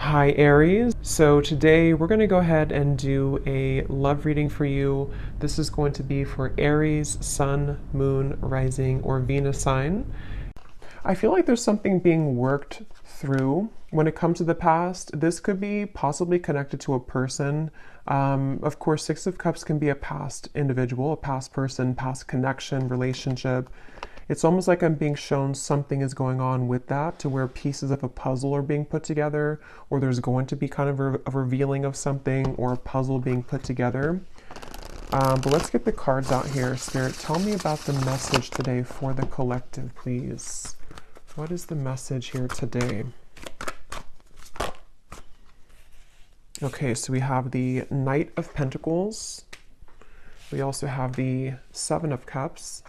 Hi Aries. So today we're going to go ahead and do a love reading for you. This is going to be for Aries, Sun, Moon, Rising, or Venus sign. I feel like there's something being worked through when it comes to the past. This could be possibly connected to a person. Of course, Six of Cups can be a past individual, a past person, past connection, relationship. It's almost like I'm being shown something is going on with that, to where pieces of a puzzle are being put together, or there's going to be kind of a revealing of something or a puzzle being put together. But let's get the cards out here. Spirit, tell me about the message today for the collective, please. What is the message here today? Okay, so we have the Knight of Pentacles. We also have the Seven of Cups.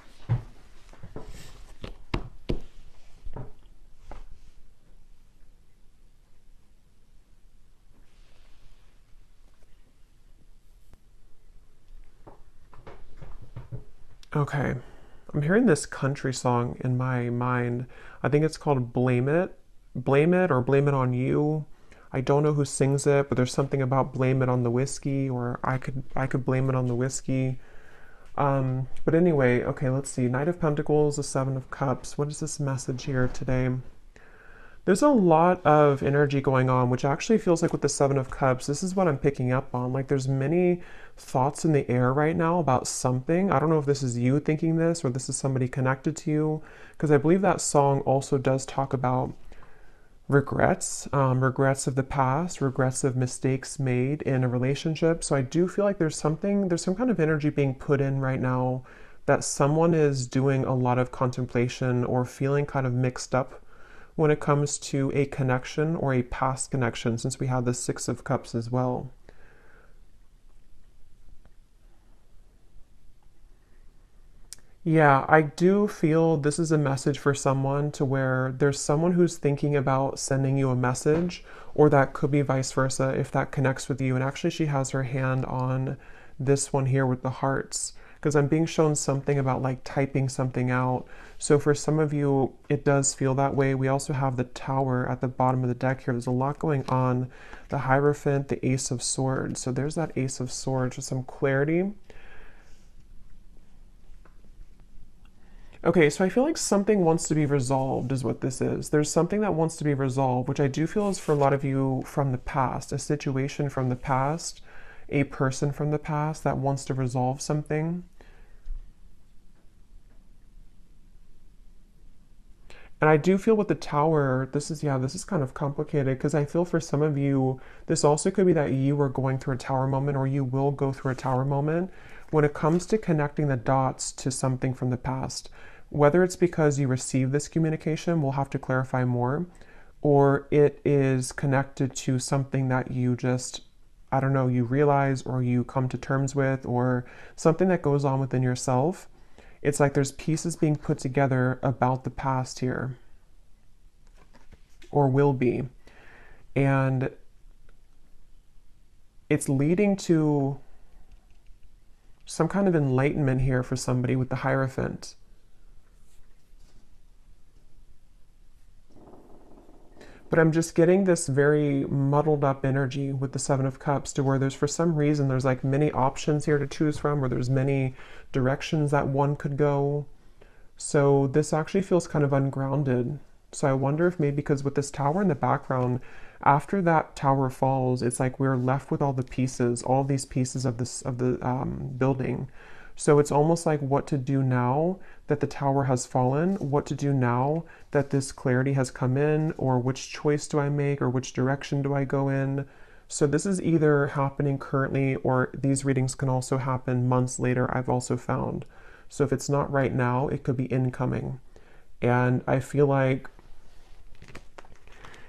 Okay, I'm hearing this country song in my mind. I think it's called Blame It. Blame It or Blame It on You. I don't know who sings it, but there's something about blame it on the whiskey, or I could blame it on the whiskey. But anyway, okay, let's see. Knight of Pentacles, the Seven of Cups. What is this message here today? There's a lot of energy going on, which actually feels like with the Seven of Cups, this is what I'm picking up on. Like there's many thoughts in the air right now about something. I don't know if this is you thinking this or this is somebody connected to you, because I believe that song also does talk about regrets, regrets of the past, regrets of mistakes made in a relationship. So I do feel like there's some kind of energy being put in right now that someone is doing a lot of contemplation or feeling kind of mixed up when it comes to a connection or a past connection, since we have the Six of Cups as well. Yeah, I do feel this is a message for someone, to where there's someone who's thinking about sending you a message, or that could be vice versa if that connects with you. And actually she has her hand on this one here with the hearts, because I'm being shown something about like typing something out. So for some of you, it does feel that way. We also have the Tower at the bottom of the deck here. There's a lot going on. The Hierophant, the Ace of Swords. So there's that Ace of Swords with some clarity. Okay, so I feel like something wants to be resolved is what this is. There's something that wants to be resolved, which I do feel is for a lot of you from the past, a situation from the past, a person from the past that wants to resolve something. And I do feel with the Tower, this is kind of complicated, because I feel for some of you, this also could be that you are going through a Tower moment, or you will go through a Tower moment when it comes to connecting the dots to something from the past. Whether it's because you received this communication, we'll have to clarify more, or it is connected to something that you just, I don't know, you realize or you come to terms with, or something that goes on within yourself. It's like there's pieces being put together about the past here, or will be. And it's leading to some kind of enlightenment here for somebody with the Hierophant. But I'm just getting this very muddled up energy with the Seven of Cups, to where there's, for some reason, there's like many options here to choose from, or there's many directions that one could go. So this actually feels kind of ungrounded. So I wonder if maybe because with this Tower in the background, after that Tower falls, it's like we're left with all the pieces, all these pieces of the building. So it's almost like what to do now that the Tower has fallen, what to do now that this clarity has come in, or which choice do I make, or which direction do I go in. So this is either happening currently, or these readings can also happen months later, I've also found. So if it's not right now, it could be incoming. And I feel like,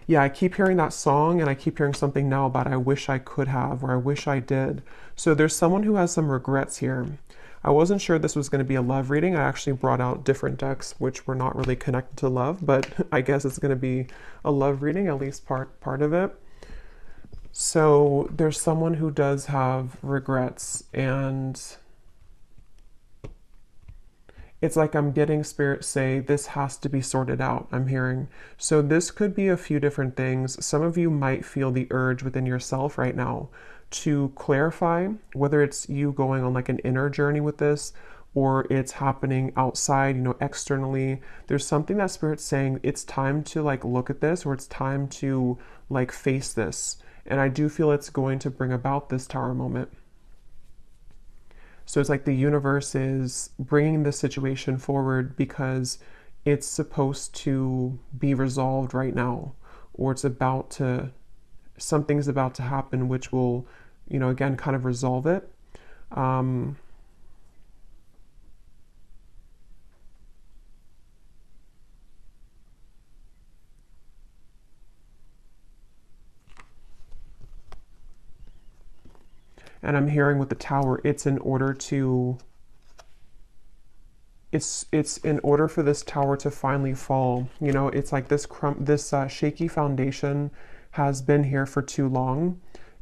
yeah, I keep hearing that song, and I keep hearing something now about I wish I could have, or I wish I did. So there's someone who has some regrets here. I wasn't sure this was going to be a love reading. I actually brought out different decks which were not really connected to love, but I guess it's going to be a love reading, at least part of it. So there's someone who does have regrets, and It's like I'm getting spirit say this has to be sorted out, I'm hearing. So this could be a few different things. Some of you might feel the urge within yourself right now to clarify whether it's you going on like an inner journey with this or it's happening outside, you know, externally. There's something that spirit's saying it's time to like look at this, or it's time to like face this. And I do feel it's going to bring about this Tower moment. So it's like the universe is bringing the situation forward because it's supposed to be resolved right now, or it's about to, something's about to happen which will, you know, again, kind of resolve it. And I'm hearing with the Tower, it's in order to, it's in order for this tower to finally fall. You know, it's like this shaky foundation has been here for too long,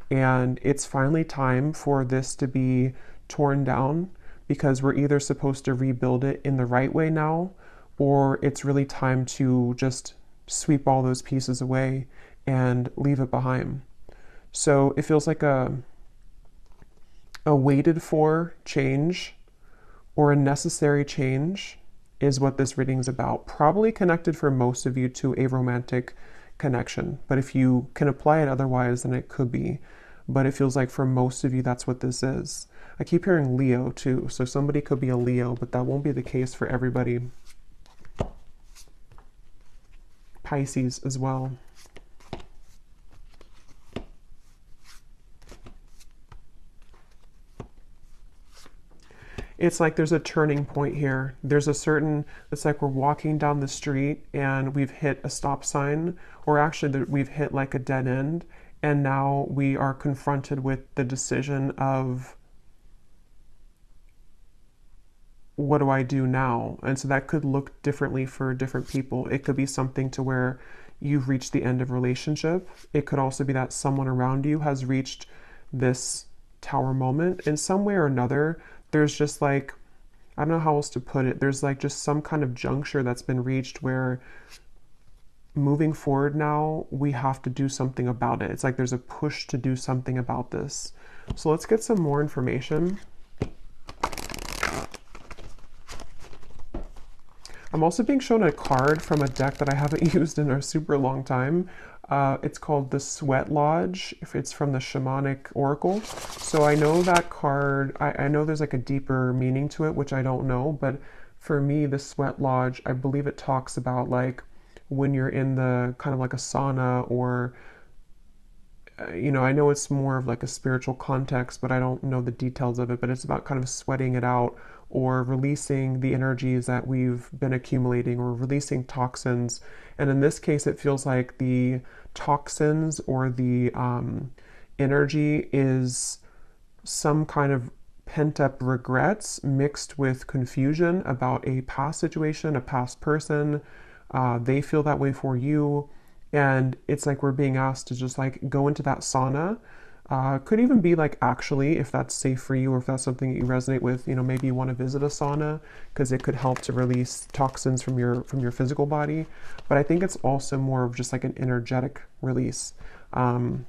and it's finally time for this to be torn down, because we're either supposed to rebuild it in the right way now, or it's really time to just sweep all those pieces away and leave it behind. So it feels like a waited for change, or a necessary change, is what this reading is about. Probably connected for most of you to a romantic connection, but if you can apply it otherwise, then it could be. But it feels like for most of you, that's what this is. I keep hearing Leo too, so somebody could be a Leo, but that won't be the case for everybody. Pisces as well. It's like there's a turning point here. There's a certain, it's like we're walking down the street and we've hit a stop sign, or actually we've hit like a dead end, and now we are confronted with the decision of, what do I do now? And so that could look differently for different people. It could be something to where you've reached the end of a relationship. It could also be that someone around you has reached this Tower moment in some way or another. There's just like, I don't know how else to put it. There's like just some kind of juncture that's been reached where moving forward now, we have to do something about it. It's like there's a push to do something about this. So let's get some more information. I'm also being shown a card from a deck that I haven't used in a super long time. It's called the Sweat Lodge. If it's from the Shamanic Oracle. So I know that card, I know there's like a deeper meaning to it, which I don't know. But for me, the Sweat Lodge, I believe it talks about like when you're in the kind of like a sauna, or, you know, I know it's more of like a spiritual context, but I don't know the details of it. But it's about kind of sweating it out, or releasing the energies that we've been accumulating, or releasing toxins. And in this case, it feels like the toxins or the energy is some kind of pent-up regrets mixed with confusion about a past situation, a past person. They feel that way for you. And it's like we're being asked to just like go into that sauna. Could even be like, actually, if that's safe for you, or if that's something that you resonate with, you know, maybe you want to visit a sauna because it could help to release toxins from your physical body. But I think it's also more of just like an energetic release. And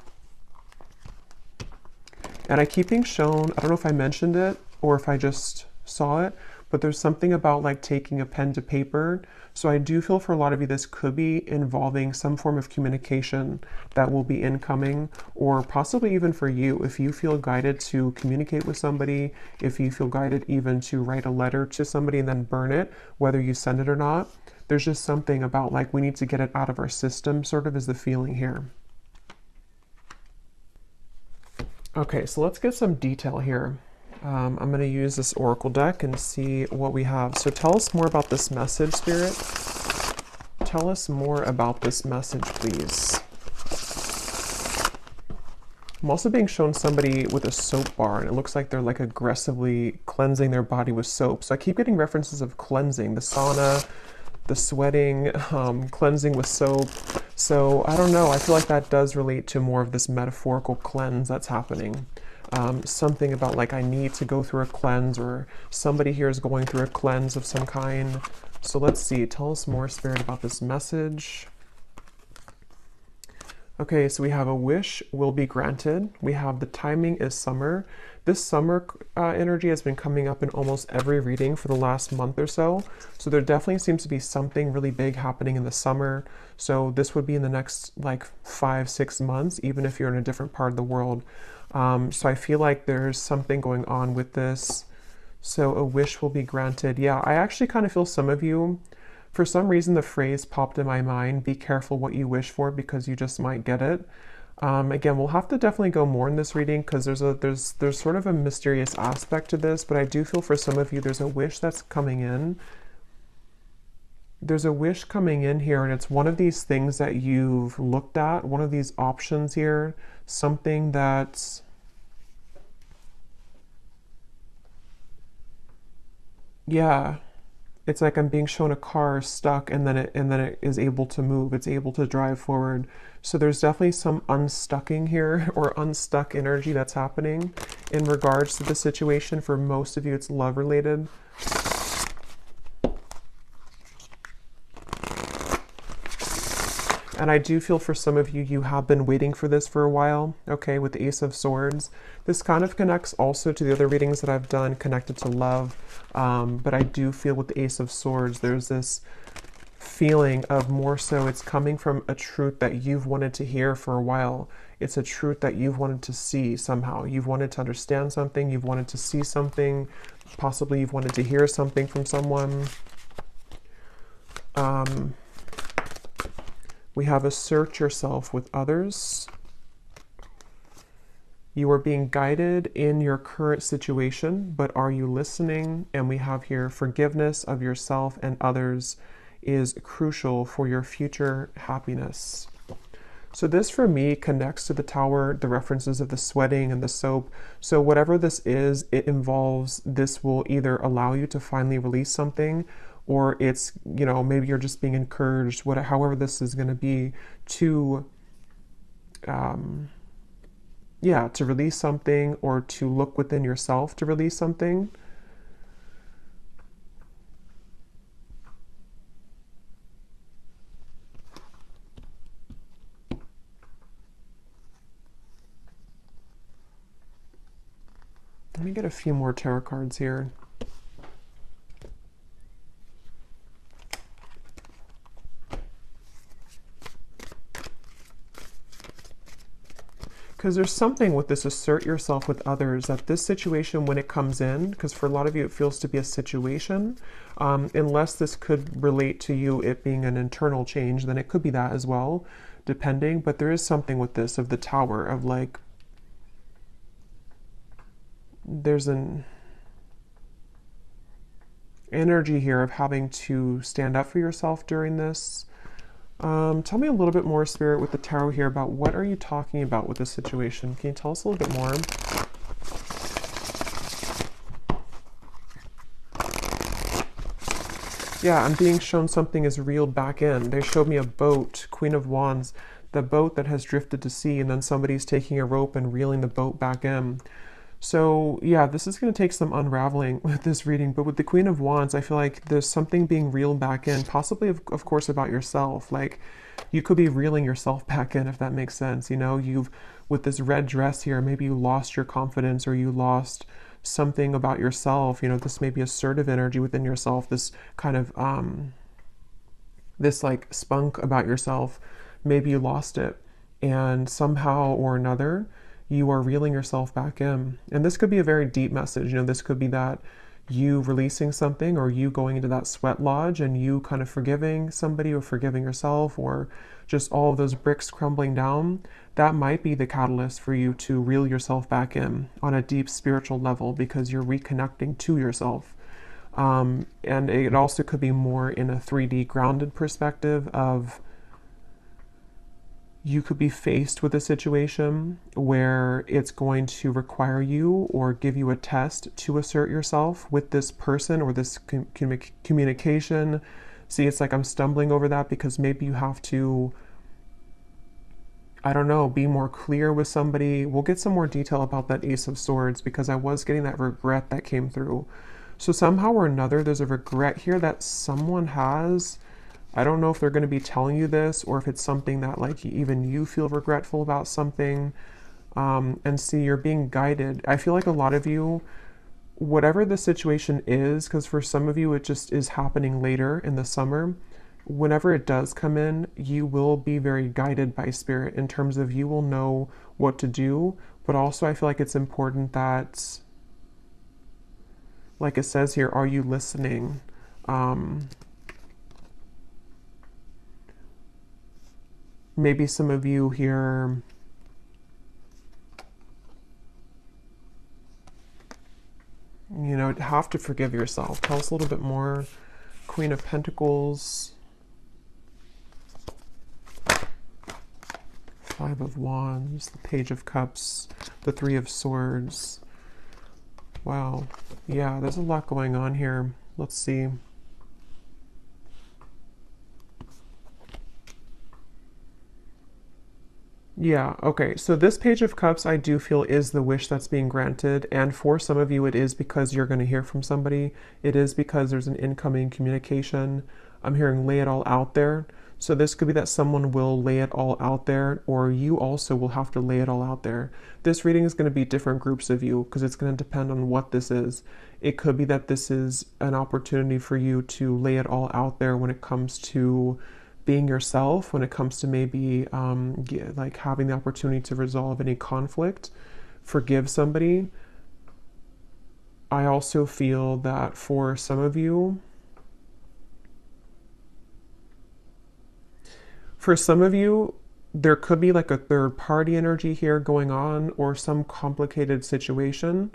I keep being shown, I don't know if I mentioned it or if I just saw it, but there's something about like taking a pen to paper. So I do feel for a lot of you, this could be involving some form of communication that will be incoming, or possibly even for you, if you feel guided to communicate with somebody, if you feel guided even to write a letter to somebody and then burn it, whether you send it or not. There's just something about like we need to get it out of our system, sort of is the feeling here. Okay, so let's get some detail here. I'm going to use this oracle deck and see what we have. So tell us more about this message, Spirit. Tell us more about this message, please. I'm also being shown somebody with a soap bar, and it looks like they're like aggressively cleansing their body with soap. So I keep getting references of cleansing, the sauna, the sweating, cleansing with soap. So I don't know, I feel like that does relate to more of this metaphorical cleanse that's happening. Something about like I need to go through a cleanse, or somebody here is going through a cleanse of some kind. So let's see, tell us more, Spirit, about this message. Okay, so we have a wish will be granted. We have the timing is summer. This summer energy has been coming up in almost every reading for the last month or so. So there definitely seems to be something really big happening in the summer. So this would be in the next like 5-6 months, even if you're in a different part of the world. So I feel like there's something going on with this. So a wish will be granted. Yeah, I actually kind of feel some of you, for some reason the phrase popped in my mind, be careful what you wish for because you just might get it. Again, we'll have to definitely go more in this reading because there's sort of a mysterious aspect to this, but I do feel for some of you there's a wish that's coming in. There's a wish coming in here, and it's one of these things that you've looked at, one of these options here, something that's, yeah, it's like I'm being shown a car stuck, and then it is able to move. It's able to drive forward. So there's definitely some unstucking here, or unstuck energy that's happening in regards to the situation. For most of you, it's love related. And I do feel for some of you, you have been waiting for this for a while, okay, with the Ace of Swords. This kind of connects also to the other readings that I've done connected to love. But I do feel with the Ace of Swords, there's this feeling of more so it's coming from a truth that you've wanted to hear for a while. It's a truth that you've wanted to see somehow. You've wanted to understand something. You've wanted to see something. Possibly you've wanted to hear something from someone. We have assert yourself with others. You are being guided in your current situation, but are you listening? And we have here forgiveness of yourself and others is crucial for your future happiness. So this for me connects to the Tower, the references of the sweating and the soap. So whatever this is, it involves, this will either allow you to finally release something, or it's, you know, maybe you're just being encouraged, however this is going to be, to yeah, to release something, or to look within yourself to release something. Let me get a few more tarot cards here. Because there's something with this assert yourself with others, that this situation, when it comes in, because for a lot of you it feels to be a situation, unless this could relate to you, it being an internal change, then it could be that as well, depending. But there is something with this of the Tower, of like, there's an energy here of having to stand up for yourself during this. Tell me a little bit more, Spirit, with the tarot here about what are you talking about with this situation? Can you tell us a little bit more? Yeah, I'm being shown something is reeled back in. They showed me a boat, Queen of Wands, the boat that has drifted to sea, and then somebody's taking a rope and reeling the boat back in. So yeah, this is going to take some unraveling with this reading, but with the Queen of Wands, I feel like there's something being reeled back in, possibly of course about yourself. Like you could be reeling yourself back in, if that makes sense. You know, with this red dress here, maybe you lost your confidence, or you lost something about yourself. You know, this may be assertive energy within yourself, this kind of, this like spunk about yourself. Maybe you lost it, and somehow or another, you are reeling yourself back in. And this could be a very deep message. You know, this could be that you releasing something, or you going into that sweat lodge and you kind of forgiving somebody, or forgiving yourself, or just all of those bricks crumbling down. That might be the catalyst for you to reel yourself back in on a deep spiritual level, because you're reconnecting to yourself. And it also could be more in a 3D grounded perspective of, you could be faced with a situation where it's going to require you or give you a test to assert yourself with this person, or this communication. See, it's like I'm stumbling over that because maybe you have to I don't know, be more clear with somebody. We'll get some more detail about that Ace of Swords because I was getting that regret that came through. So somehow or another, there's a regret here that someone has. I don't know if they're going to be telling you this or if it's something that like even you feel regretful about something. And see, you're being guided. I feel like a lot of you, whatever the situation is, because for some of you it just is happening later in the summer, whenever it does come in, you will be very guided by spirit in terms of you will know what to do. But also I feel like it's important that, like it says here, are you listening? Maybe some of you here, you know, have to forgive yourself. Tell us a little bit more. Queen of Pentacles, Five of Wands, the Page of Cups, the Three of Swords. Wow. Yeah, there's a lot going on here. Let's see. Yeah, okay. So this Page of Cups, I do feel is the wish that's being granted. And for some of you, it is because you're going to hear from somebody. It is because there's an incoming communication. I'm hearing lay it all out there. So this could be that someone will lay it all out there, or you also will have to lay it all out there. This reading is going to be different groups of you because it's going to depend on what this is. It could be that this is an opportunity for you to lay it all out there when it comes to being yourself, when it comes to maybe like having the opportunity to resolve any conflict, forgive somebody. I also feel that for some of you, there could be like a third party energy here going on or some complicated situation,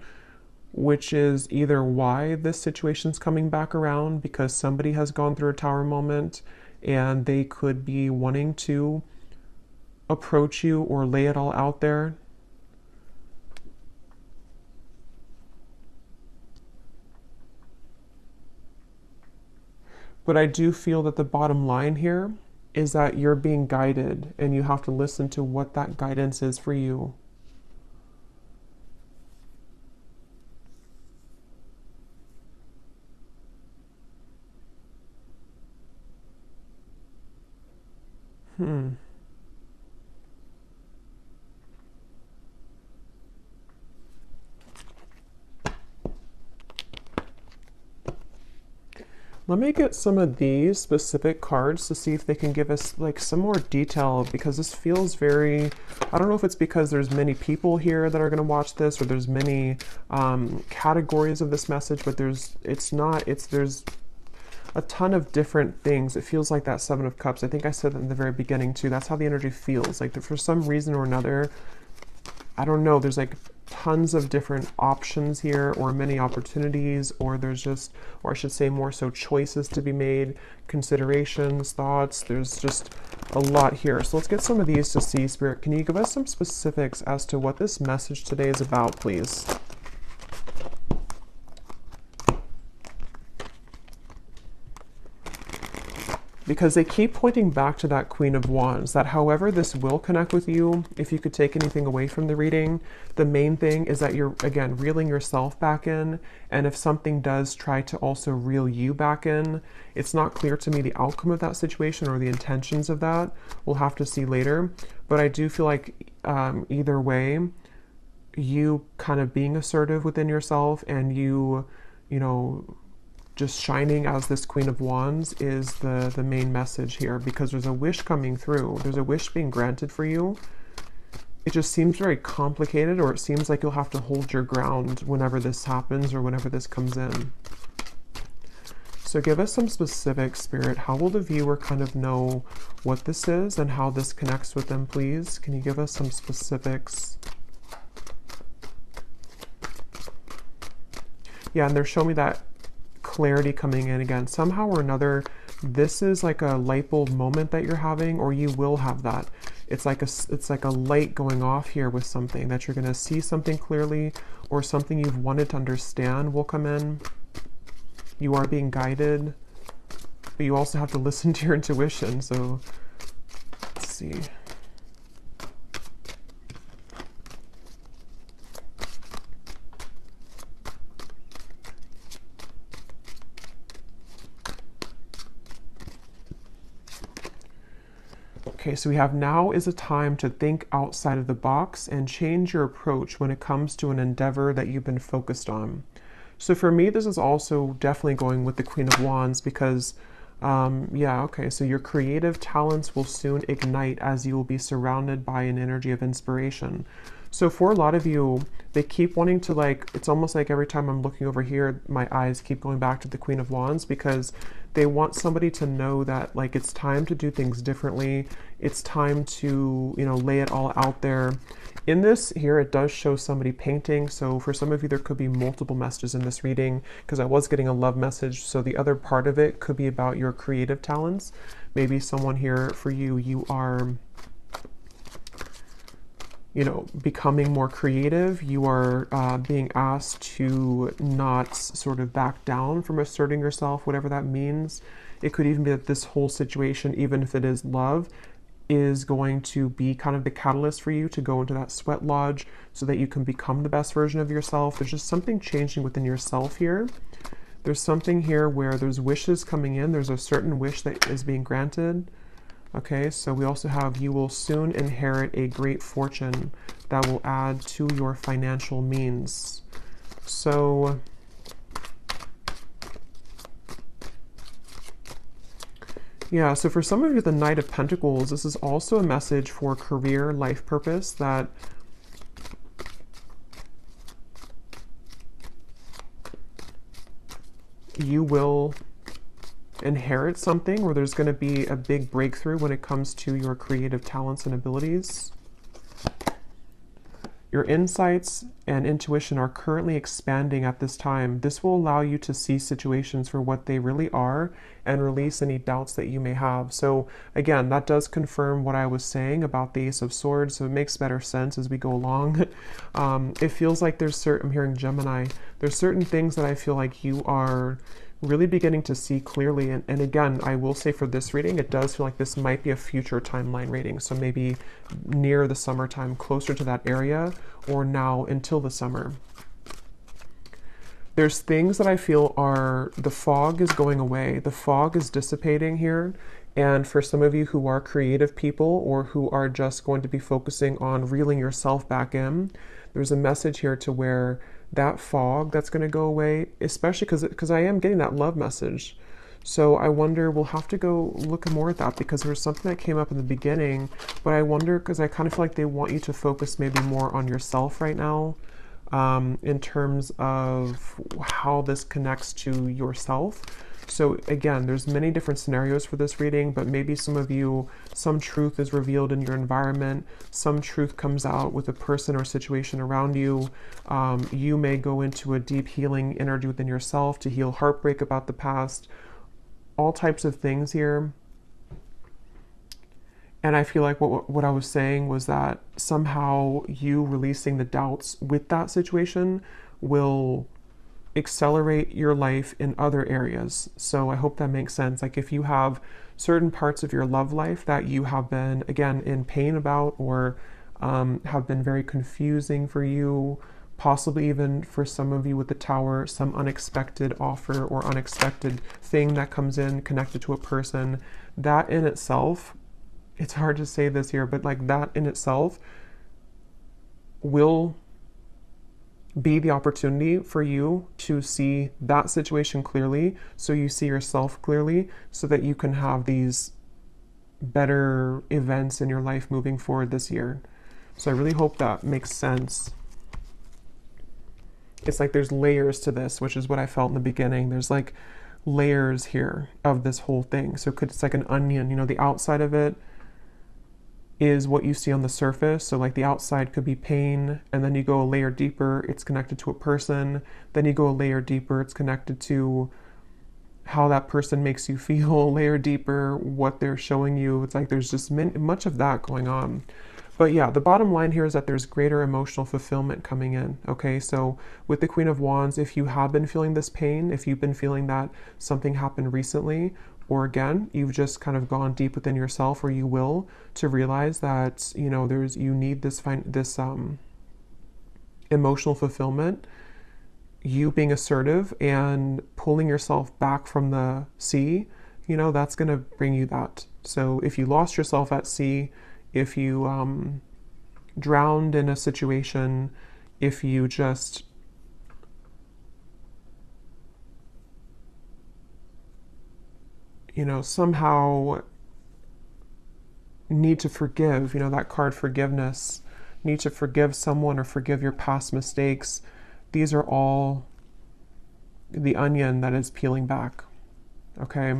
which is either why this situation's coming back around because somebody has gone through a tower moment and they could be wanting to approach you or lay it all out there. But I do feel that the bottom line here is that you're being guided and you have to listen to what that guidance is for you. Let me get some of these specific cards to see if they can give us like some more detail because this feels very, I don't know if it's because there's many people here that are going to watch this or there's many categories of this message, but there's a ton of different things. It feels like that Seven of Cups. I think I said that in the very beginning too. That's how the energy feels. Like for some reason or another, I don't know, there's like tons of different options here or many opportunities or there's just, or I should say more so choices to be made, considerations, thoughts. There's just a lot here. So let's get some of these to see. Spirit, can you give us some specifics as to what this message today is about, please? Because they keep pointing back to that Queen of Wands, that however this will connect with you, if you could take anything away from the reading, the main thing is that you're, again, reeling yourself back in, and if something does try to also reel you back in, it's not clear to me the outcome of that situation or the intentions of that. We'll have to see later, but I do feel like either way, you kind of being assertive within yourself and you know, just shining as this Queen of Wands is the main message here because there's a wish coming through. There's a wish being granted for you. It just seems very complicated, or it seems like you'll have to hold your ground whenever this happens or whenever this comes in. So give us some specific, Spirit. How will the viewer kind of know what this is and how this connects with them, please? Can you give us some specifics? Yeah, and they're showing me that clarity coming in again. Somehow or another, this is like a light bulb moment that you're having, or you will have that. It's like a light going off here with something that you're going to see something clearly, or something you've wanted to understand will come in. You are being guided, but you also have to listen to your intuition. So let's see. Okay, so we have now is a time to think outside of the box and change your approach when it comes to an endeavor that you've been focused on. So for me, this is also definitely going with the Queen of Wands because, yeah, okay, so your creative talents will soon ignite as you will be surrounded by an energy of inspiration. So for a lot of you, they keep wanting to like, it's almost like every time I'm looking over here, my eyes keep going back to the Queen of Wands because they want somebody to know that like it's time to do things differently. It's time to, you know, lay it all out there. In this here, it does show somebody painting. So for some of you, there could be multiple messages in this reading because I was getting a love message. So the other part of it could be about your creative talents. Maybe someone here for you, you are, you know, becoming more creative. You are being asked to not sort of back down from asserting yourself, whatever that means. It could even be that this whole situation, even if it is love, is going to be kind of the catalyst for you to go into that sweat lodge so that you can become the best version of yourself. There's just something changing within yourself here. There's something here where there's wishes coming in. There's a certain wish that is being granted. Okay, so we also have you will soon inherit a great fortune that will add to your financial means. So yeah, so for some of you, the Knight of Pentacles, this is also a message for career, life purpose, that you will inherit something where there's going to be a big breakthrough when it comes to your creative talents and abilities. Your insights and intuition are currently expanding at this time. This will allow you to see situations for what they really are and release any doubts that you may have. So again, that does confirm what I was saying about the Ace of Swords, so it makes better sense as we go along. It feels like there's certain, I'm hearing Gemini, there's certain things that I feel like you are really beginning to see clearly. And again, I will say for this reading, it does feel like this might be a future timeline reading. So maybe near the summertime, closer to that area, or now until the summer. There's things that I feel are, the fog is going away. The fog is dissipating here. And for some of you who are creative people or who are just going to be focusing on reeling yourself back in, there's a message here to where that fog that's going to go away, especially because I am getting that love message. So I wonder, we'll have to go look more at that because there's something that came up in the beginning, but I wonder, because I kind of feel like they want you to focus maybe more on yourself right now, in terms of how this connects to yourself. So again, there's many different scenarios for this reading, but maybe some of you, some truth is revealed in your environment, some truth comes out with a person or situation around you. You may go into a deep healing energy within yourself to heal heartbreak about the past, all types of things here. And I feel like what I was saying was that somehow you releasing the doubts with that situation will accelerate your life in other areas. So I hope that makes sense. Like if you have certain parts of your love life that you have been, again, in pain about, or have been very confusing for you, possibly even for some of you with the Tower, some unexpected offer or unexpected thing that comes in connected to a person, that in itself, it's hard to say this here, but like that in itself will be the opportunity for you to see that situation clearly, so you see yourself clearly, so that you can have these better events in your life moving forward this year. So I really hope that makes sense. It's like there's layers to this, which is what I felt in the beginning. There's like layers here of this whole thing. So it's like an onion, you know, the outside of it is what you see on the surface. So like the outside could be pain, and then you go a layer deeper, it's connected to a person. Then you go a layer deeper, it's connected to how that person makes you feel, a layer deeper, what they're showing you. It's like there's just much of that going on. But yeah, the bottom line here is that there's greater emotional fulfillment coming in. Okay, so with the Queen of Wands, if you have been feeling this pain, if you've been feeling that something happened recently, or again, you've just kind of gone deep within yourself, or you will, to realize that, you know, you need this emotional fulfillment, you being assertive and pulling yourself back from the sea, you know, that's going to bring you that. So if you lost yourself at sea, if you drowned in a situation, if you just somehow need to forgive, that card forgiveness, need to forgive someone or forgive your past mistakes. These are all the onion that is peeling back. Okay.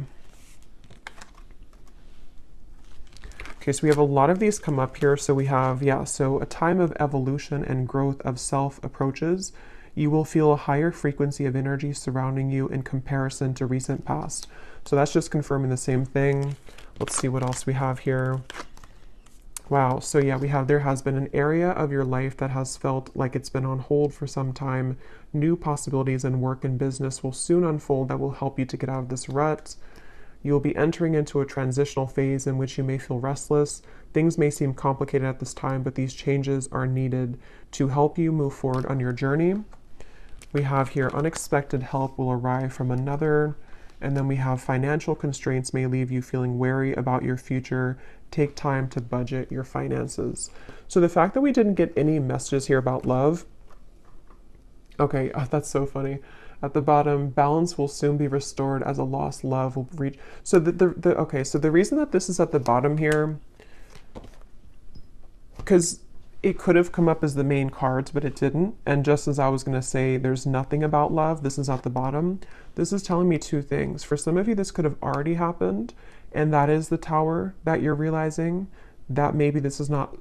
Okay, so we have a lot of these come up here. So we have, so a time of evolution and growth of self approaches. You will feel a higher frequency of energy surrounding you in comparison to recent past. So that's just confirming the same thing. Let's see what else we have here. Wow, so we have, there has been an area of your life that has felt like it's been on hold for some time. New possibilities in work and business will soon unfold that will help you to get out of this rut. You'll be entering into a transitional phase in which you may feel restless. Things may seem complicated at this time, but these changes are needed to help you move forward on your journey. We have here, unexpected help will arrive from another. And then we have, financial constraints may leave you feeling wary about your future. Take time to budget your finances. So the fact that we didn't get any messages here about love. Okay, that's so funny. At the bottom, balance will soon be restored as a lost love will reach. So okay, so the reason that this is at the bottom here, because it could have come up as the main cards, but it didn't. And just as I was going to say, there's nothing about love, this is at the bottom. This is telling me two things. For some of you, this could have already happened, and that is the Tower that you're realizing that maybe this is not,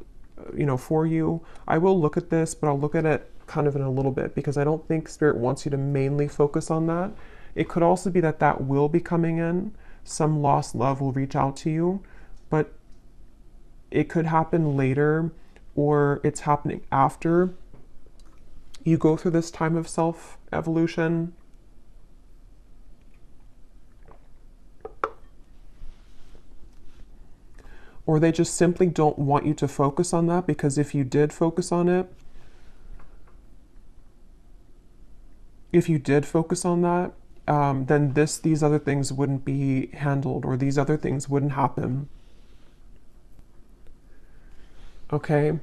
for you. I will look at this, but I'll look at it kind of in a little bit, because I don't think Spirit wants you to mainly focus on that. It could also be that that will be coming in. Some lost love will reach out to you, but it could happen later, or it's happening after you go through this time of self-evolution. Or they just simply don't want you to focus on that, because if you did focus on it, then these other things wouldn't be handled, or these other things wouldn't happen. Okay.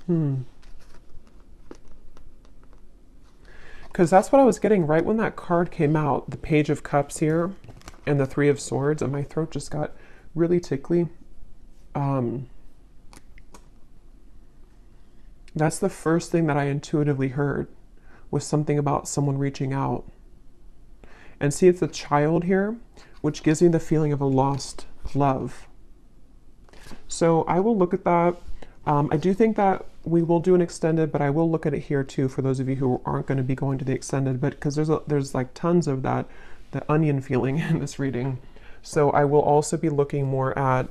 Because that's what I was getting right when that card came out, the Page of Cups here and the Three of Swords, and my throat just got really tickly. That's the first thing that I intuitively heard, was something about someone reaching out. And see, it's a child here, which gives me the feeling of a lost love. So I will look at that. I do think that we will do an extended, but I will look at it here too for those of you who aren't going to be going to the extended, but because there's like tons of that, the onion feeling in this reading. So I will also be looking more at,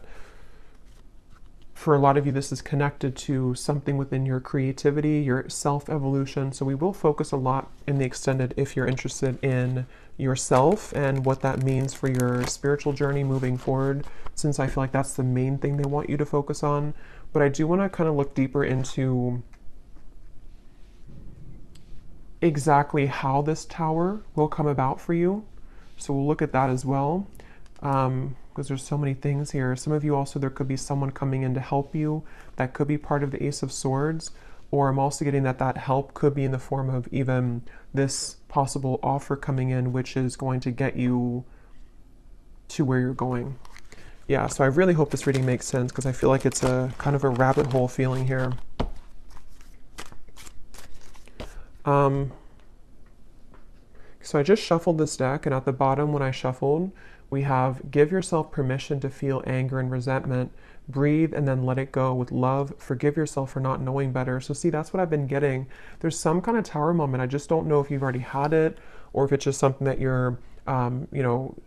for a lot of you, this is connected to something within your creativity, your self-evolution. So we will focus a lot in the extended if you're interested in yourself and what that means for your spiritual journey moving forward, since I feel like that's the main thing they want you to focus on. But I do want to kind of look deeper into exactly how this Tower will come about for you. So we'll look at that as well. Because there's so many things here. Some of you also, there could be someone coming in to help you. That could be part of the Ace of Swords. Or I'm also getting that help could be in the form of even this possible offer coming in, which is going to get you to where you're going. Yeah, so I really hope this reading makes sense, because I feel like it's a kind of a rabbit hole feeling here. So I just shuffled this deck, and at the bottom when I shuffled, we have, give yourself permission to feel anger and resentment, breathe and then let it go with love, forgive yourself for not knowing better. So see, that's what I've been getting. There's some kind of Tower moment. I just don't know if you've already had it, or if it's just something that you're,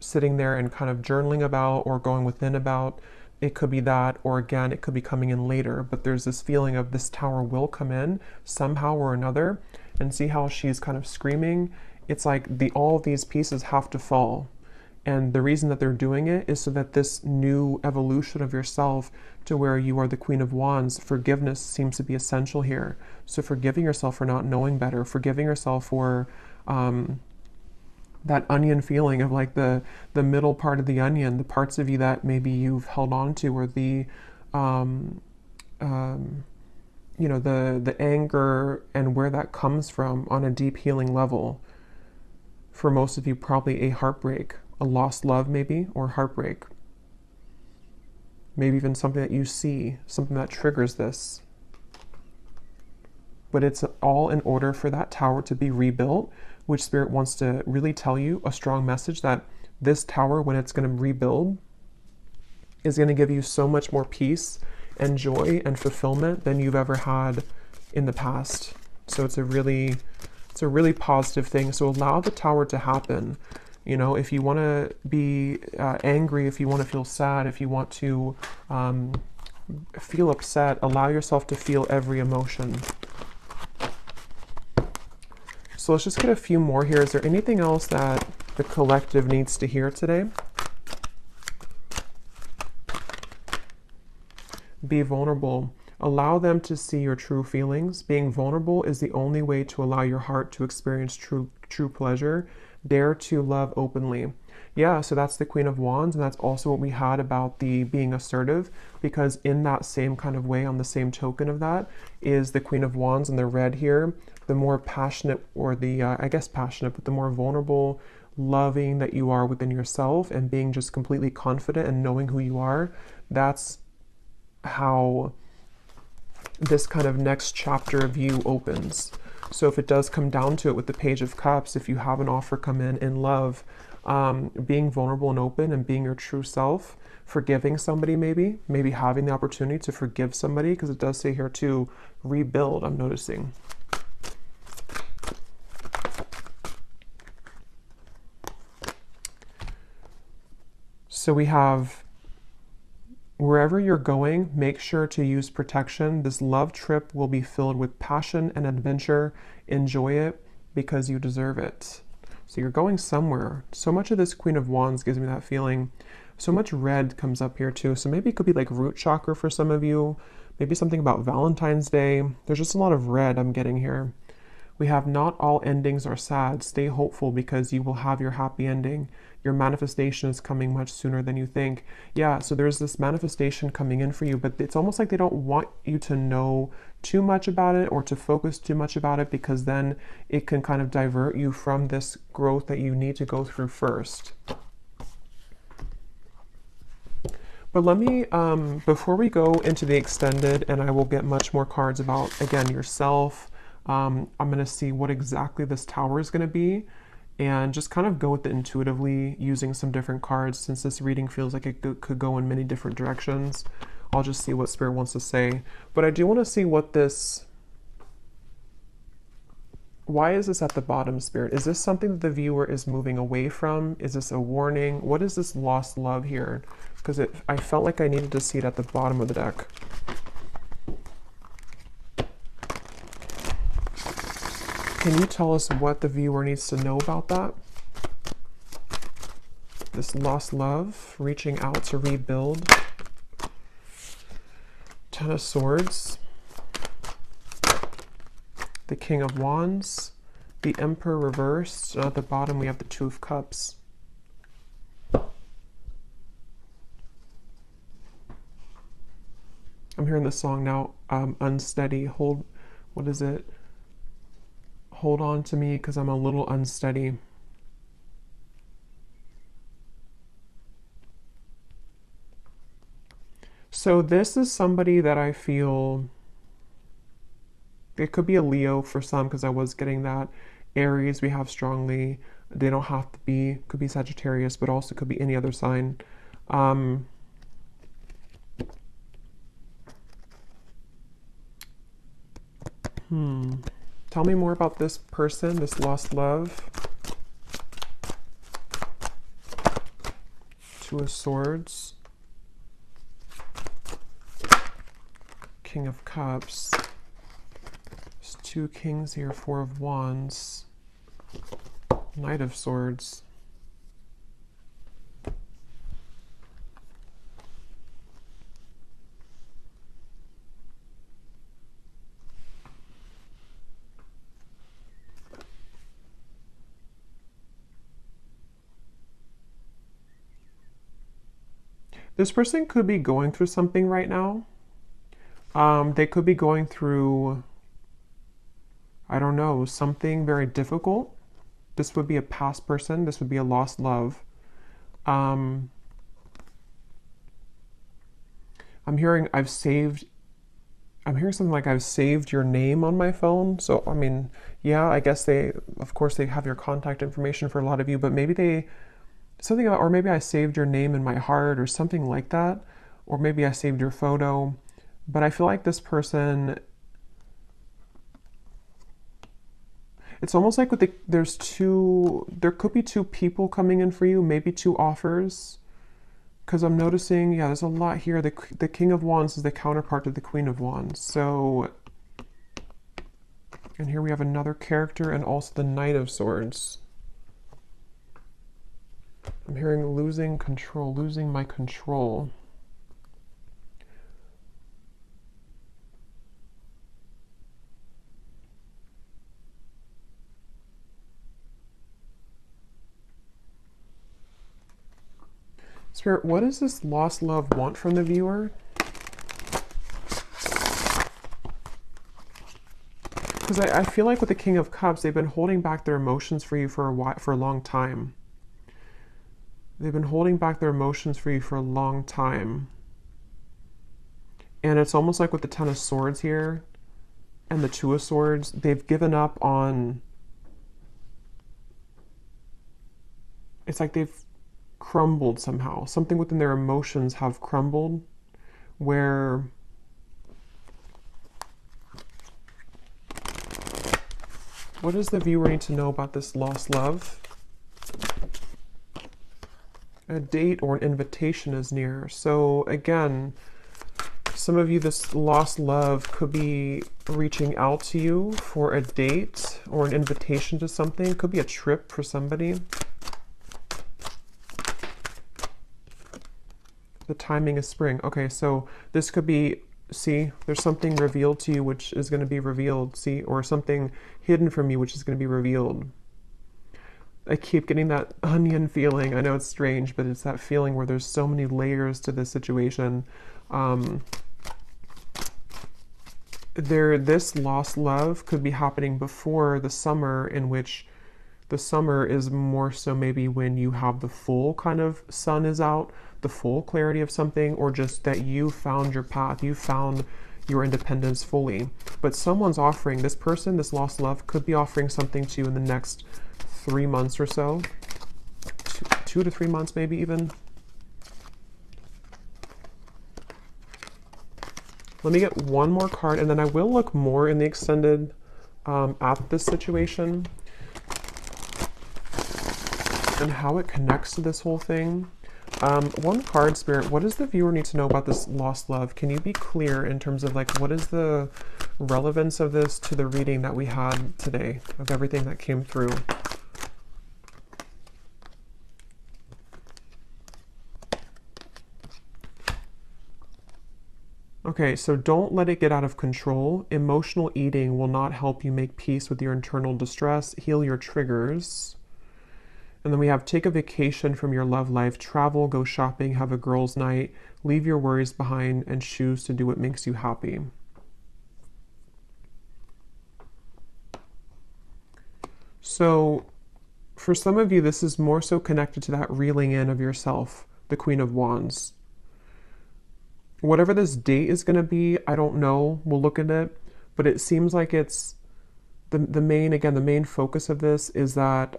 sitting there and kind of journaling about or going within about. It could be that, or again, it could be coming in later, but there's this feeling of this Tower will come in somehow or another. And see how she's kind of screaming? It's like all of these pieces have to fall. And the reason that they're doing it is so that this new evolution of yourself to where you are the Queen of Wands, forgiveness seems to be essential here. So forgiving yourself for not knowing better, forgiving yourself for that onion feeling of like the middle part of the onion, the parts of you that maybe you've held on to, or the you know, the anger and where that comes from on a deep healing level. For most of you, probably a heartbreak, a lost love maybe, or heartbreak. Maybe even something that you see, something that triggers this. But it's all in order for that tower to be rebuilt, which Spirit wants to really tell you a strong message that this tower, when it's going to rebuild, is going to give you so much more peace and joy and fulfillment than you've ever had in the past. So it's a really positive thing. So allow the tower to happen. You know, if you want to be angry, if you want to feel sad, if you want to feel upset, allow yourself to feel every emotion. So let's just get a few more here. Is there anything else that the collective needs to hear today? Be vulnerable. Allow them to see your true feelings. Being vulnerable is the only way to allow your heart to experience true pleasure. Dare to love openly. Yeah, so that's the Queen of Wands, and that's also what we had about the being assertive, because in that same kind of way, on the same token of that, is the Queen of Wands and the red here. The more passionate, or the, I guess passionate, but the more vulnerable, loving that you are within yourself and being just completely confident and knowing who you are, that's how this kind of next chapter of you opens. So if it does come down to it with the Page of Cups, if you have an offer come in love, being vulnerable and open and being your true self, forgiving somebody, maybe having the opportunity to forgive somebody, because it does say here to rebuild, I'm noticing. So we have, wherever you're going, make sure to use protection. This love trip will be filled with passion and adventure. Enjoy it because you deserve it. So you're going somewhere. So much of this Queen of Wands gives me that feeling. So much red comes up here too. So maybe it could be like root chakra for some of you. Maybe something about Valentine's Day. There's just a lot of red I'm getting here. We have not all endings are sad. Stay hopeful because you will have your happy ending. Your manifestation is coming much sooner than you think. Yeah, so there's this manifestation coming in for you, but it's almost like they don't want you to know too much about it or to focus too much about it, because then it can kind of divert you from this growth that you need to go through first. But let me, before we go into the extended, and I will get much more cards about, again, yourself, I'm going to see what exactly this tower is going to be, and just kind of go with it intuitively using some different cards. Since this reading feels like it could go in many different directions, I'll just see what Spirit wants to say. But I do want to see what this, why is this at the bottom, Spirit? Is this something that the viewer is moving away from? Is this a warning? What is this lost love here? Because I felt like I needed to see it at the bottom of the deck. Can you tell us what the viewer needs to know about that? This lost love, reaching out to rebuild. Ten of Swords. The King of Wands. The Emperor reversed. And at the bottom we have the Two of Cups. I'm hearing the song now, Unsteady. Hold, what is it? Hold on to me because I'm a little unsteady. So this is somebody that I feel, it could be a Leo for some, because I was getting that. Aries we have strongly. They don't have to be, could be Sagittarius, but also could be any other sign. Tell me more about this person, this lost love. Two of Swords. King of Cups. There's two kings here, Four of Wands. Knight of Swords. This person could be going through something right now. They could be going through, I don't know, something very difficult. This would be a past person. This would be a lost love. I'm hearing I'm hearing something like I've saved your name on my phone. So, I mean, yeah, I guess of course, they have your contact information for a lot of you, but maybe something about, or maybe I saved your name in my heart or something like that. Or maybe I saved your photo. But I feel like this person, it's almost like there could be two people coming in for you, maybe two offers. Because I'm noticing, yeah, there's a lot here. The King of Wands is the counterpart to the Queen of Wands. So, and here we have another character and also the Knight of Swords. I'm hearing losing control, losing my control. Spirit, what does this lost love want from the viewer? Because I feel like with the King of Cups, they've been holding back their emotions for you for a long time. They've been holding back their emotions for you for a long time. And it's almost like with the Ten of Swords here and the Two of Swords, they've given up on... It's like they've crumbled somehow. Something within their emotions have crumbled, where what does the viewer need to know about this lost love? A date or an invitation is near. So again, some of you, this lost love could be reaching out to you for a date or an invitation to something. It could be a trip for somebody. The timing is spring. Okay, so this could be, see, there's something revealed to you which is going to be revealed, see, or something hidden from you which is going to be revealed. I keep getting that onion feeling. I know it's strange, but it's that feeling where there's so many layers to this situation. This lost love could be happening before the summer, in which the summer is more so maybe when you have the full kind of sun is out, the full clarity of something, or just that you found your path, you found your independence fully. But someone's offering, this person, this lost love, could be offering something to you in the next 3 months or so. 2 to 3 months maybe even. Let me get one more card, and then I will look more in the extended at this situation and how it connects to this whole thing. One card, Spirit, what does the viewer need to know about this lost love? Can you be clear in terms of like, what is the relevance of this to the reading that we had today, of everything that came through? Okay, so don't let it get out of control. Emotional eating will not help you make peace with your internal distress, heal your triggers. And then we have take a vacation from your love life, travel, go shopping, have a girls' night, leave your worries behind, and choose to do what makes you happy. So for some of you, this is more so connected to that reeling in of yourself, the Queen of Wands. Whatever this date is going to be, I don't know. We'll look at it. But it seems like it's the main focus of this is that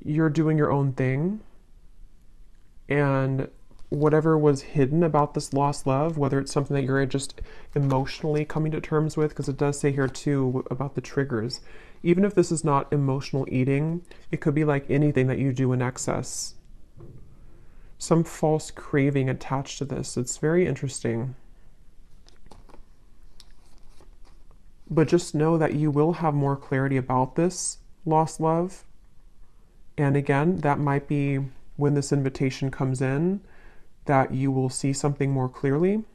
you're doing your own thing, and whatever was hidden about this lost love, whether it's something that you're just emotionally coming to terms with, because it does say here too about the triggers. Even if this is not emotional eating, it could be like anything that you do in excess. Some false craving attached to this. It's very interesting. But just know that you will have more clarity about this lost love. And again, that might be when this invitation comes in, that you will see something more clearly.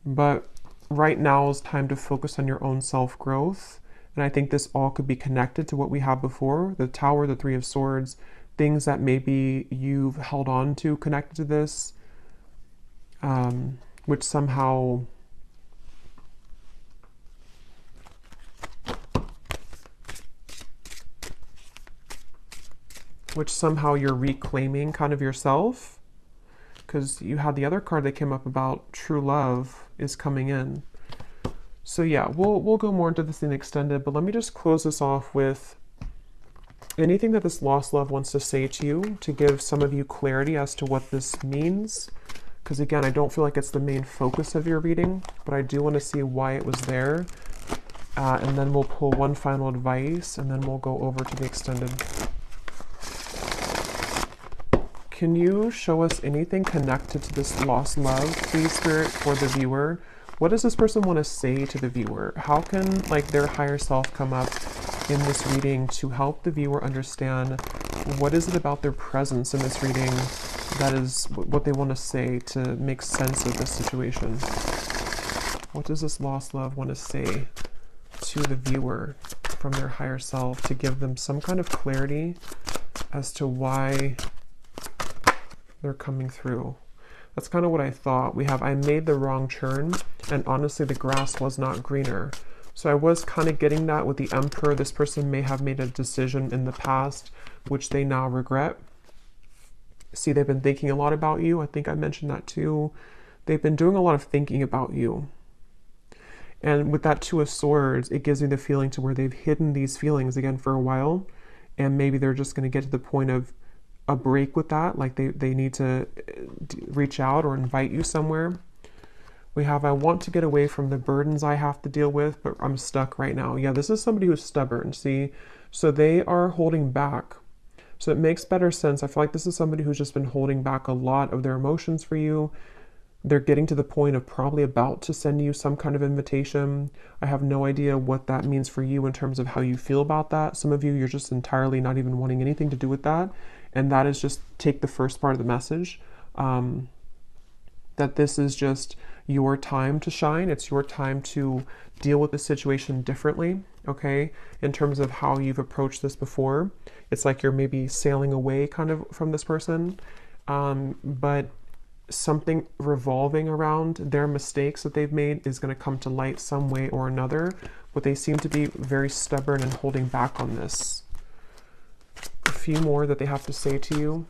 But right now is time to focus on your own self-growth And I think this all could be connected to what we have before, the Tower, the Three of Swords, things that maybe you've held on to connected to this, which somehow you're reclaiming kind of yourself, because you had the other card that came up about true love is coming in. So yeah, we'll go more into this in extended, but let me just close this off with anything that this lost love wants to say to you, to give some of you clarity as to what this means. Because again, I don't feel like it's the main focus of your reading, but I do want to see why it was there. And then we'll pull one final advice, and then we'll go over to the extended. Can you show us anything connected to this lost love, please, Spirit, for the viewer? What does this person want to say to the viewer? How can like their higher self come up in this reading to help the viewer understand what is it about their presence in this reading that is what they want to say to make sense of this situation? What does this lost love want to say to the viewer from their higher self to give them some kind of clarity as to why they're coming through? That's kind of what I thought. We have, I made the wrong turn, and honestly, the grass was not greener. So I was kind of getting that with the Emperor. This person may have made a decision in the past, which they now regret. See, they've been thinking a lot about you. I think I mentioned that too. They've been doing a lot of thinking about you. And with that Two of Swords, it gives me the feeling to where they've hidden these feelings again for a while. And maybe they're just going to get to the point of a break with that, like they need to reach out or invite you somewhere. We have, I want to get away from the burdens I have to deal with, but I'm stuck right now. Yeah, this is somebody who's stubborn, see? So they are holding back. So it makes better sense. I feel like this is somebody who's just been holding back a lot of their emotions for you. They're getting to the point of probably about to send you some kind of invitation. I have no idea what that means for you in terms of how you feel about that. Some of you, you're just entirely not even wanting anything to do with that. And that is just take the first part of the message, that this is just your time to shine. It's your time to deal with the situation differently, okay? In terms of how you've approached this before. It's like you're maybe sailing away kind of from this person, but something revolving around their mistakes that they've made is going to come to light some way or another, but they seem to be very stubborn and holding back on this. A few more that they have to say to you.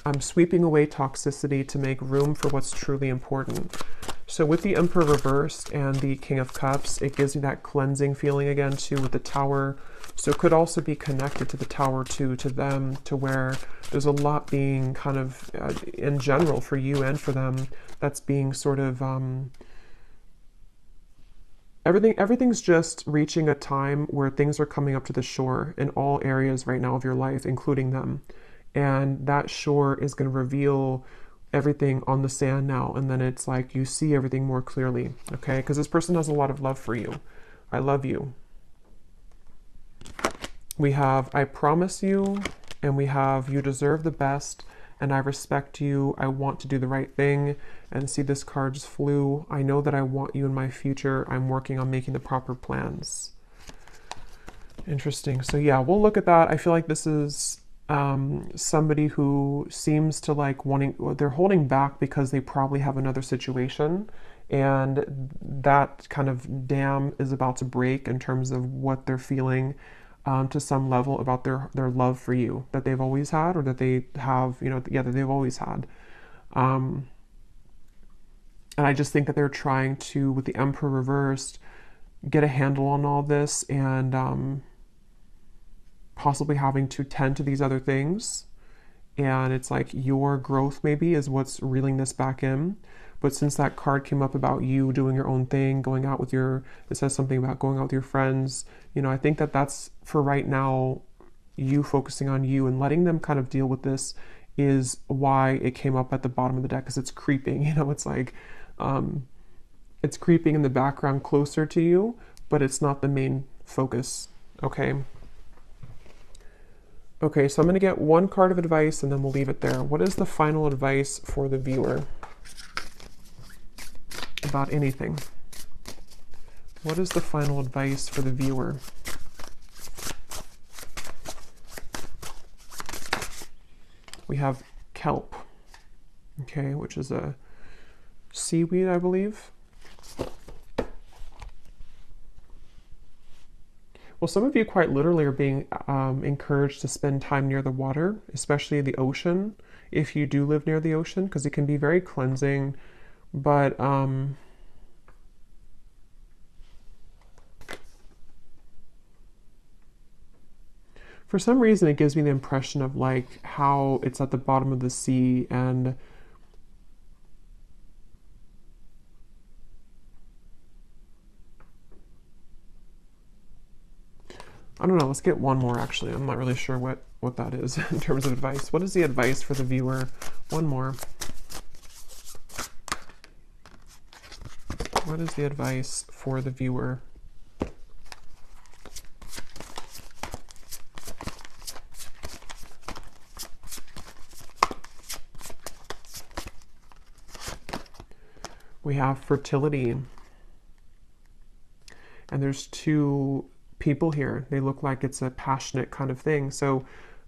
I'm sweeping away toxicity to make room for what's truly important. So with the Emperor reversed and the King of Cups, it gives you that cleansing feeling again too with the Tower. So it could also be connected to the Tower too, to them, to where there's a lot being kind of in general for you and for them that's being sort of everything's just reaching a time where things are coming up to the shore in all areas right now of your life, including them. And that shore is going to reveal everything on the sand now. And then it's like you see everything more clearly, okay? Because this person has a lot of love for you. I love you. We have, I promise you, and we have, you deserve the best, and I respect you. I want to do the right thing. And see, this card just flew. I know that I want you in my future. I'm working on making the proper plans. Interesting. So yeah, we'll look at that. I feel like this is somebody who seems to like they're holding back because they probably have another situation, and that kind of dam is about to break in terms of what they're feeling to some level about their love for you that they've always had, or that they have, that they've always had. And I just think that they're trying to, with the Emperor reversed, get a handle on all this, and possibly having to tend to these other things. And it's like your growth maybe is what's reeling this back in. But since that card came up about you doing your own thing, going out with it says something about going out with your friends, I think that that's, for right now, you focusing on you and letting them kind of deal with this is why it came up at the bottom of the deck, because it's creeping, it's like, it's creeping in the background closer to you, but it's not the main focus, okay? Okay, so I'm going to get one card of advice and then we'll leave it there. What is the final advice for the viewer about anything? What is the final advice for the viewer? We have kelp, okay, which is a seaweed, I believe. Well, some of you quite literally are being encouraged to spend time near the water, especially the ocean, if you do live near the ocean, because it can be very cleansing. But for some reason, it gives me the impression of like how it's at the bottom of the sea, and I don't know, let's get one more actually. I'm not really sure what that is in terms of advice. What is the advice for the viewer? One more. What is the advice for the viewer? We have fertility. And there's two people here. They look like it's a passionate kind of thing. So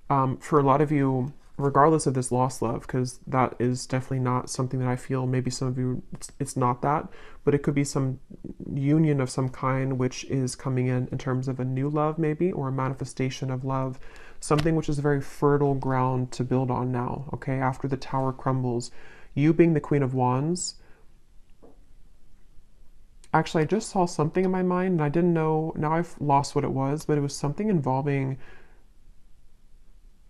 for a lot of you, regardless of this lost love, because that is definitely not something that I feel, maybe some of you, it's not that, but it could be some union of some kind which is coming in terms of a new love maybe, or a manifestation of love, something which is very fertile ground to build on now, okay, after the tower crumbles. You being the Queen of Wands, actually, I just saw something in my mind and I didn't know, now I've lost what it was, but it was something involving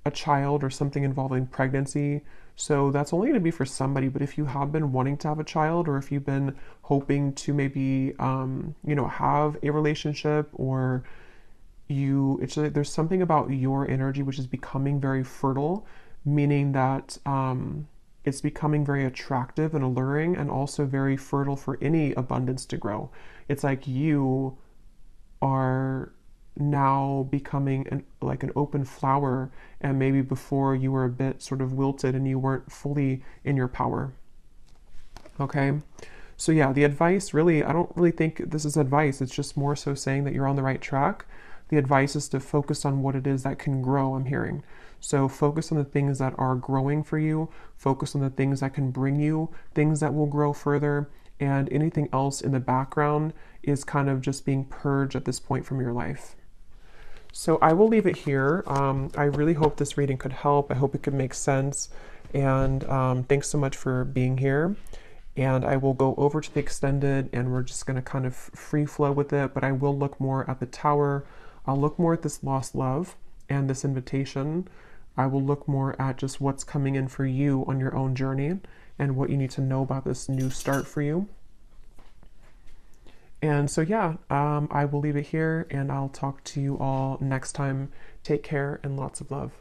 a child or something involving pregnancy. So that's only going to be for somebody, but if you have been wanting to have a child, or if you've been hoping to maybe, you know, have a relationship, or it's like there's something about your energy which is becoming very fertile, meaning that it's becoming very attractive and alluring, and also very fertile for any abundance to grow. It's like you are now becoming like an open flower, and maybe before you were a bit sort of wilted and you weren't fully in your power. Okay, so yeah, the advice really, I don't really think this is advice, it's just more so saying that you're on the right track. The advice is to focus on what it is that can grow, I'm hearing. So focus on the things that are growing for you, focus on the things that can bring you things that will grow further, and anything else in the background is kind of just being purged at this point from your life. So I will leave it here. I really hope this reading could help. I hope it could make sense. And thanks so much for being here. And I will go over to the extended, and we're just going to kind of free flow with it. But I will look more at the tower. I'll look more at this lost love and this invitation. I will look more at just what's coming in for you on your own journey, and what you need to know about this new start for you. And so, yeah, I will leave it here, and I'll talk to you all next time. Take care and lots of love.